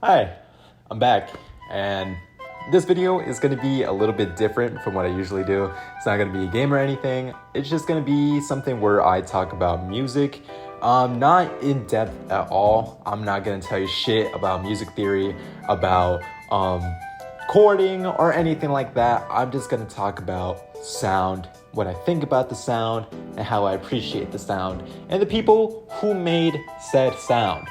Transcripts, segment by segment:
Hi, I'm back, and this video is going to be a little bit different from what I usually do. It's not going to be a game or anything. It's just going to be something where I talk about music, not in depth at all. I'm not going to tell you shit about music theory, about chording or anything like that. I'm just going to talk about sound, what I think about the sound, and how I appreciate the sound, and the people who made said sound.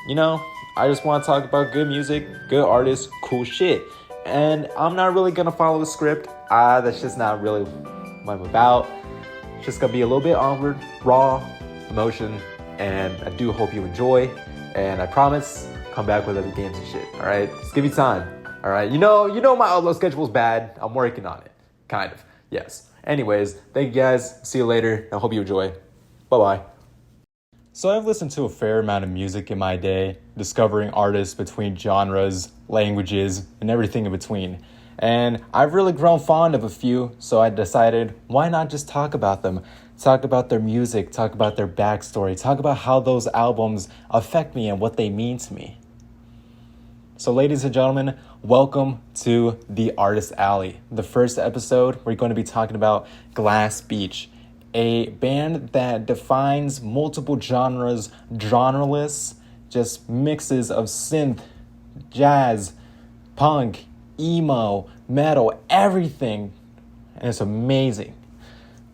You know, I just want to talk about good music, good artists, cool shit. And I'm not really going to follow a script. That's just not really what I'm about. It's just going to be a little bit awkward, raw, emotion. And I do hope you enjoy. And I promise, come back with other games and shit. All right? Just give me time. All right? You know my upload schedule is bad. I'm working on it. Kind of. Yes. Anyways, thank you guys. See you later. I hope you enjoy. Bye-bye. So I've listened to a fair amount of music in my day, discovering artists between genres, languages, and everything in between. And I've really grown fond of a few, so I decided, why not just talk about them? Talk about their music, talk about their backstory, talk about how those albums affect me and what they mean to me. So ladies and gentlemen, welcome to The Artist Alley. The first episode, we're going to be talking about Glass Beach, a band that defines multiple genres, genreless, just mixes of synth, jazz, punk, emo, metal, everything. And it's amazing.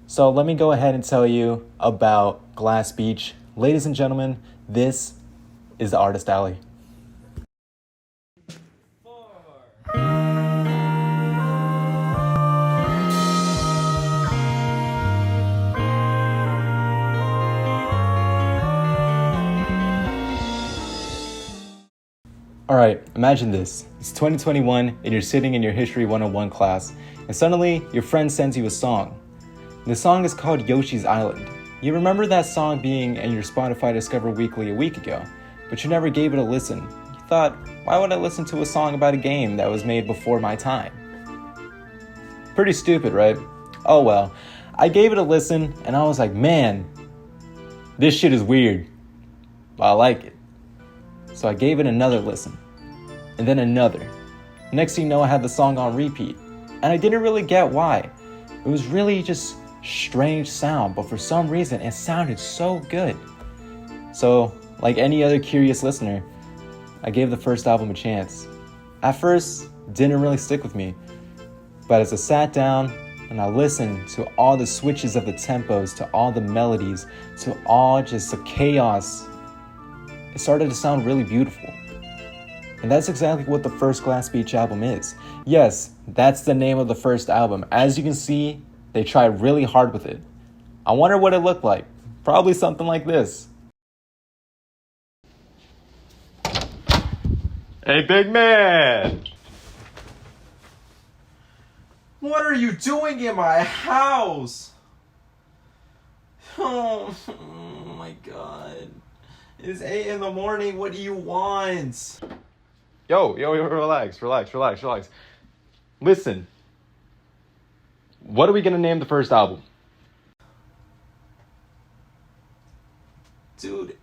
So let me go ahead and tell you about Glass Beach. Ladies and gentlemen, this is The Artist Alley. Alright, imagine this. It's 2021 and you're sitting in your History 101 class, and suddenly your friend sends you a song. The song is called Yoshi's Island. You remember that song being in your Spotify Discover Weekly a week ago, but you never gave it a listen. You thought, why would I listen to a song about a game that was made before my time? Pretty stupid, right? Oh well, I gave it a listen and I was like, man, this shit is weird, but I like it. So I gave it another listen, and then another. Next thing you know, I had the song on repeat, and I didn't really get why. It was really just strange sound, but for some reason, it sounded so good. So, like any other curious listener, I gave the first album a chance. At first, it didn't really stick with me, but as I sat down and I listened to all the switches of the tempos, to all the melodies, to all just the chaos, it started to sound really beautiful. And that's exactly what the first Glass Beach album is. Yes, that's the name of the first album. As you can see, they tried really hard with it. I wonder what it looked like. Probably something like this. Hey, big man! What are you doing in my house? Oh my god. It's 8 in the morning. What do you want? Yo, relax. Listen. What are we going to name the first album? Dude,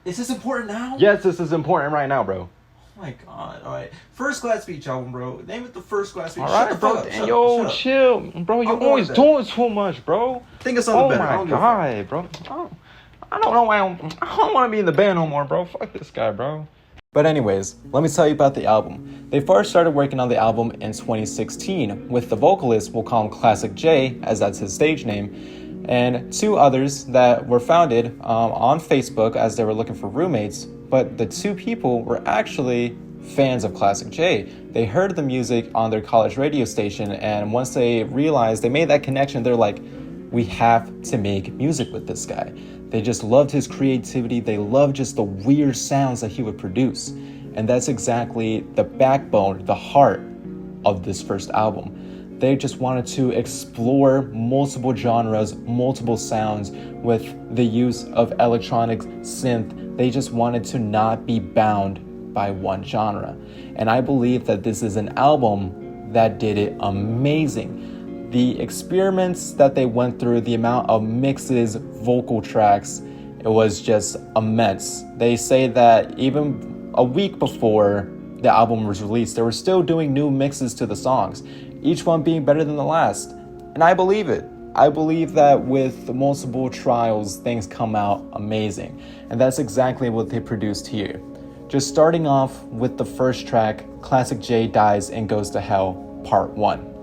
is this important now? Yes, this is important right now, bro. Oh my god. All right. First Glass Beach album, bro. Name it the first Glass Beach. All right, bro. Yo, chill. Bro, you're always doing too much, bro. Think of something better. Oh my god, bro. I don't know why I don't want to be in the band no more, bro. Fuck this guy, bro. But anyways, let me tell you about the album. They first started working on the album in 2016 with the vocalist, we'll call him Classic J, as that's his stage name, and two others that were founded on Facebook as they were looking for roommates. But the two people were actually fans of Classic J. They heard the music on their college radio station, and once they realized, they made that connection, they're like, we have to make music with this guy. They just loved his creativity. They loved just the weird sounds that he would produce. And that's exactly the backbone, the heart of this first album. They just wanted to explore multiple genres, multiple sounds with the use of electronic synth. They just wanted to not be bound by one genre. And I believe that this is an album that did it amazing. The experiments that they went through, the amount of mixes, vocal tracks, it was just immense. They say that even a week before the album was released, they were still doing new mixes to the songs, each one being better than the last. And I believe it. I believe that with multiple trials, things come out amazing. And that's exactly what they produced here. Just starting off with the first track, Classic J Dies and Goes to Hell, Part 1.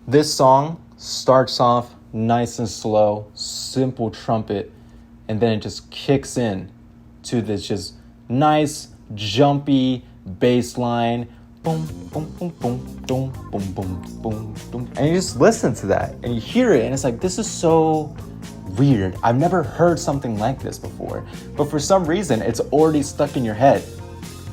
This song starts off nice and slow, simple trumpet, and then it just kicks in to this just nice, jumpy bass line. Boom, boom, boom, boom, boom, boom, boom, boom, boom. And you just listen to that and you hear it and it's like, this is so weird. I've never heard something like this before. But for some reason, it's already stuck in your head.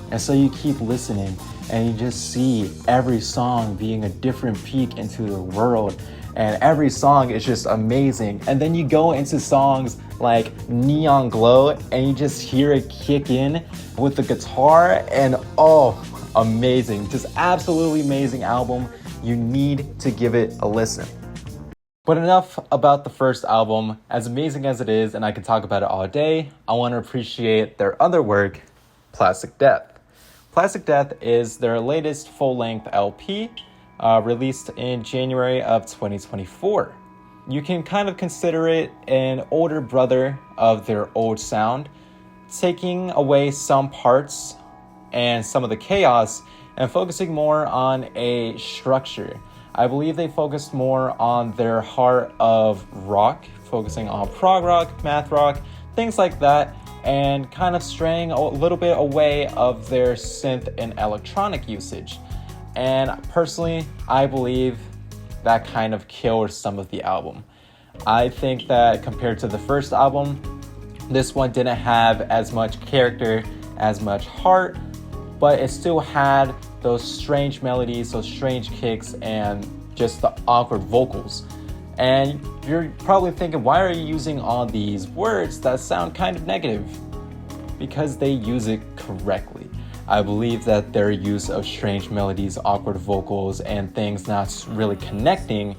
And so you keep listening and you just see every song being a different peek into the world. And every song is just amazing. And then you go into songs like Neon Glow and you just hear it kick in with the guitar and oh, amazing. Just absolutely amazing album. You need to give it a listen. But enough about the first album. As amazing as it is, and I could talk about it all day, I want to appreciate their other work, Plastic Death. Plastic Death is their latest full-length LP, released in January of 2024. You can kind of consider it an older brother of their old sound, taking away some parts and some of the chaos and focusing more on a structure. I believe they focused more on their heart of rock, focusing on prog rock, math rock, things like that, and kind of straying a little bit away of their synth and electronic usage. And personally, I believe that kind of killed some of the album. I think that compared to the first album, this one didn't have as much character, as much heart, but it still had those strange melodies, those strange kicks, and just the awkward vocals. And you're probably thinking, why are you using all these words that sound kind of negative? Because they use it correctly. I believe that their use of strange melodies, awkward vocals, and things not really connecting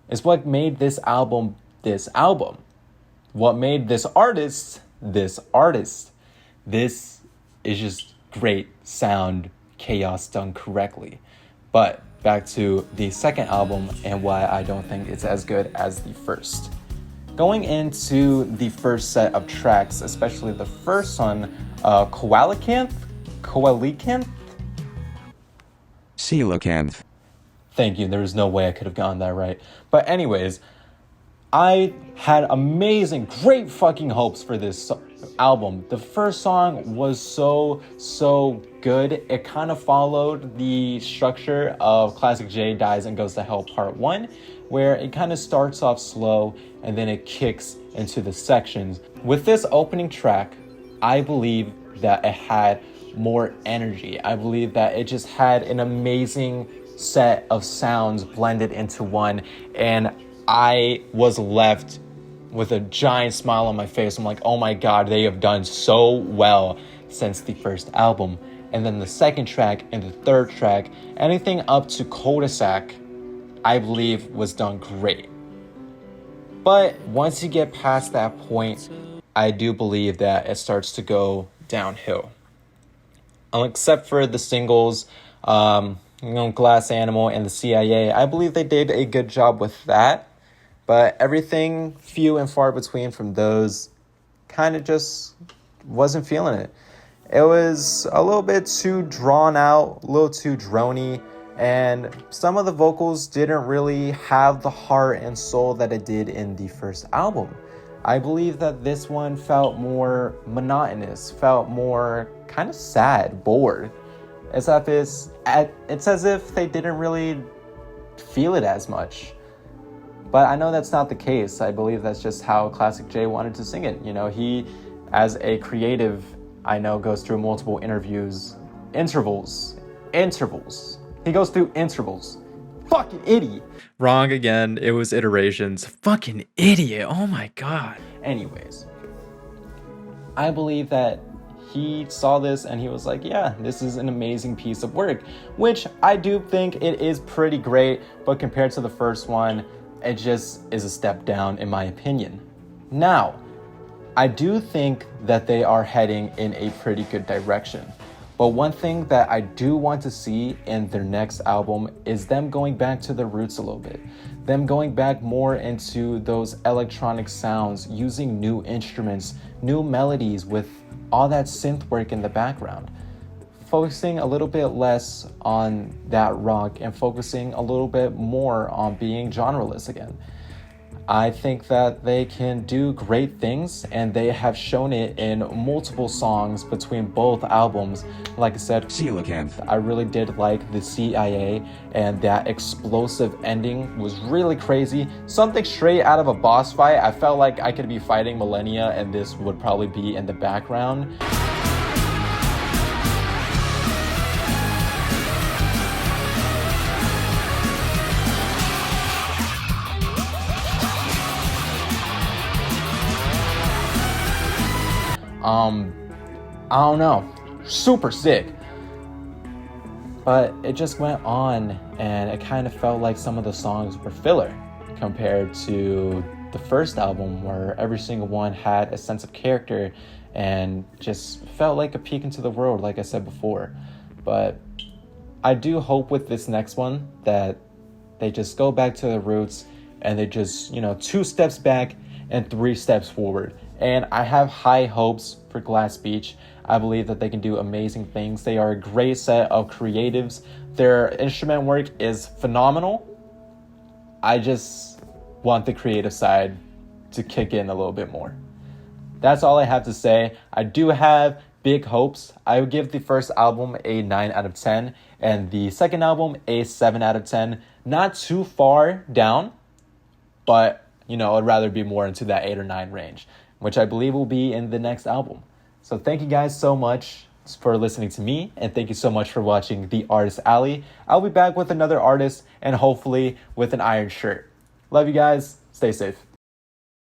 is what made this album this album. What made this artist this artist. This is just great sound, chaos done correctly. But back to the second album and why I don't think it's as good as the first. Going into the first set of tracks, especially the first one, Coelacanth? Coelacanth. Thank you, there was no way I could have gotten that right. But anyways, I had amazing, great fucking hopes for this album. The first song was so good. It kind of followed the structure of Classic J Dies and Goes to Hell Part 1, where it kind of starts off slow and then it kicks into the sections. With this opening track, I believe that it had more energy. I believe that it just had an amazing set of sounds blended into one, and I was left with a giant smile on my face. I'm like, oh my god, they have done so well since the first album. And then the second track and the third track, anything up to Cul-de-sac, I believe was done great. But once you get past that point, I do believe that it starts to go downhill. Except for the singles, Glass Animal and the CIA, I believe they did a good job with that. But everything few and far between from those kind of just wasn't feeling it. It was a little bit too drawn out, a little too drony, and some of the vocals didn't really have the heart and soul that it did in the first album. I believe that this one felt more monotonous, felt more kind of sad, bored. It's as if they didn't really feel it as much. But I know that's not the case. I believe that's just how Classic J wanted to sing it. You know, he, as a creative, I know goes through multiple intervals. He goes through intervals. Fucking idiot. Wrong again. It was iterations. Fucking idiot. Oh my god. Anyways, I believe that he saw this and he was like, yeah, this is an amazing piece of work, which I do think it is pretty great, but compared to the first one, it just is a step down in my opinion. Now, I do think that they are heading in a pretty good direction. But one thing that I do want to see in their next album is them going back to their roots a little bit. Them going back more into those electronic sounds, using new instruments, new melodies with all that synth work in the background. Focusing a little bit less on that rock and focusing a little bit more on being genreless again. I think that they can do great things, and they have shown it in multiple songs between both albums. Like I said, Coelacanth. I really did like the CIA, and that explosive ending was really crazy. Something straight out of a boss fight. I felt like I could be fighting Millennia and this would probably be in the background. I don't know, super sick. But it just went on, and it kind of felt like some of the songs were filler compared to the first album, where every single one had a sense of character and just felt like a peek into the world, like I said before. But I do hope with this next one that they just go back to the roots and they just, 2 steps back and 3 steps forward. And I have high hopes for Glass Beach. I believe that they can do amazing things. They are a great set of creatives. Their instrument work is phenomenal. I just want the creative side to kick in a little bit more. That's all I have to say. I do have big hopes. I would give the first album a 9 out of 10 and the second album a 7 out of 10. Not too far down, but I'd rather be more into that 8 or 9 range, which I believe will be in the next album. So thank you guys so much for listening to me, and thank you so much for watching The Artist Alley. I'll be back with another artist and hopefully with an iron shirt. Love you guys. Stay safe.